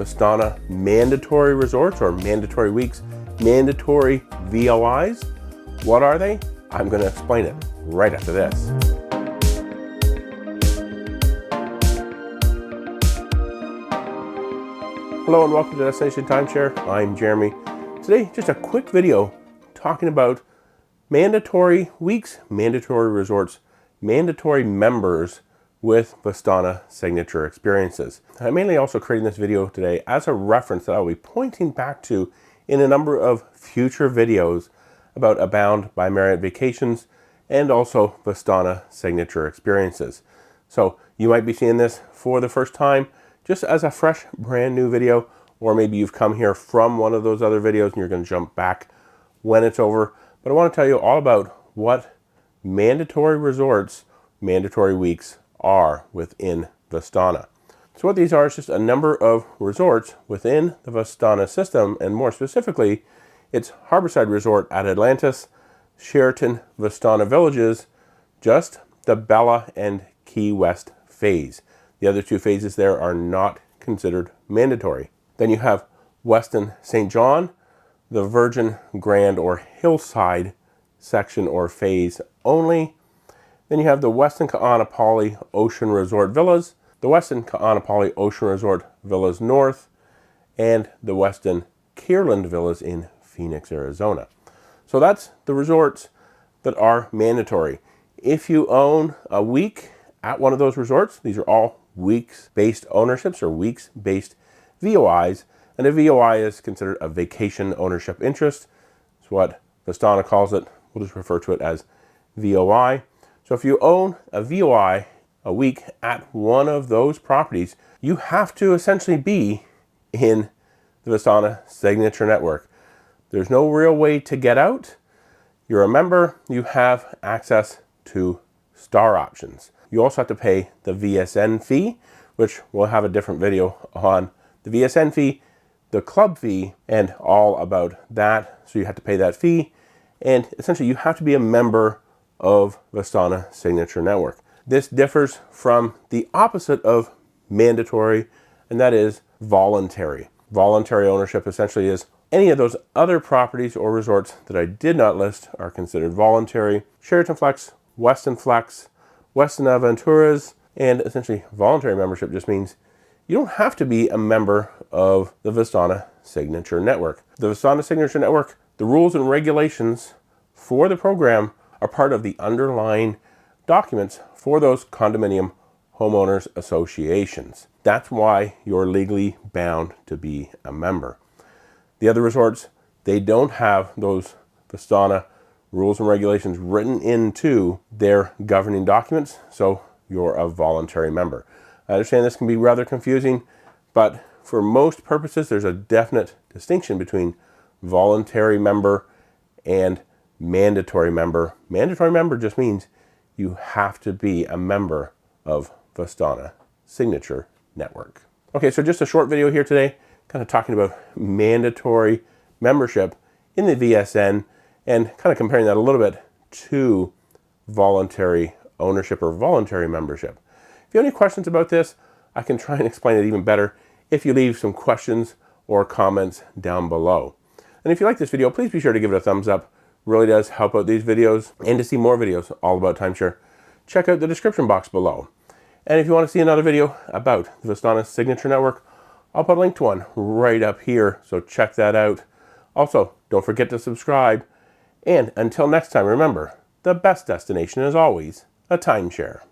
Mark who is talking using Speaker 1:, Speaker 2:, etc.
Speaker 1: Vistana mandatory resorts or mandatory weeks, mandatory VOIs. What are they? I'm going to explain it right after this. Hello and welcome to Destination Timeshare. I'm Jeremy. Today, just a quick video talking about mandatory weeks, mandatory resorts, mandatory members with Vistana signature experiences. I'm mainly also creating this video today as a reference that I'll be pointing back to in a number of future videos about Abound by Marriott Vacations and also Vistana signature experiences. So you might be seeing this for the first time just as a fresh brand new video, or maybe you've come here from one of those other videos and you're going to jump back when it's over. But I want to tell you all about what mandatory resorts, mandatory weeks are within Vistana. So what these are is just a number of resorts within the Vistana system, and more specifically, it's Harborside Resort at Atlantis, Sheraton Vistana Villages, just the Bella and Key West phase. The other two phases there are not considered mandatory. Then you have Westin St. John, the Virgin Grand or Hillside section or phase only. Then you have the Westin Ka'anapali Ocean Resort Villas, the Westin Ka'anapali Ocean Resort Villas North, and the Westin Kierland Villas in Phoenix, Arizona. So that's the resorts that are mandatory. If you own a week at one of those resorts, these are all weeks-based ownerships or weeks-based VOIs, and a VOI is considered a vacation ownership interest. It's what Vistana calls it. We'll just refer to it as VOI. So if you own a VOI a week at one of those properties, you have to essentially be in the Vistana signature network. There's no real way to get out. You're a member, you have access to star options. You also have to pay the VSN fee, which we'll have a different video on the VSN fee, the club fee, and all about that. So you have to pay that fee, and essentially you have to be a member of Vistana signature network. This differs from the opposite of mandatory, and that is voluntary. Voluntary ownership essentially is any of those other properties or resorts that I did not list are considered voluntary. Sheraton Flex, Westin Flex, Westin Aventuras, and essentially voluntary membership just means you don't have to be a member of the Vistana signature network. The Vistana signature network, the rules and regulations for the program are part of the underlying documents for those condominium homeowners associations. That's why you're legally bound to be a member. The other resorts, they don't have those Vistana rules and regulations written into their governing documents, so you're a voluntary member. I understand this can be rather confusing, but for most purposes, there's a definite distinction between voluntary member and mandatory member. Mandatory member just means you have to be a member of Vistana signature network. Okay, so just a short video here today, kind of talking about mandatory membership in the VSN and kind of comparing that a little bit to voluntary ownership or voluntary membership. If you have any questions about this, I can try and explain it even better if you leave some questions or comments down below. And if you like this video, please be sure to give it a thumbs up. Really does help out these videos. And to see more videos all about timeshare, check out the description box below. And if you want to see another video about the Vistana signature network, I'll put a link to one right up here, so check that out. Also, don't forget to subscribe. And until next time, remember, the best destination is always a timeshare.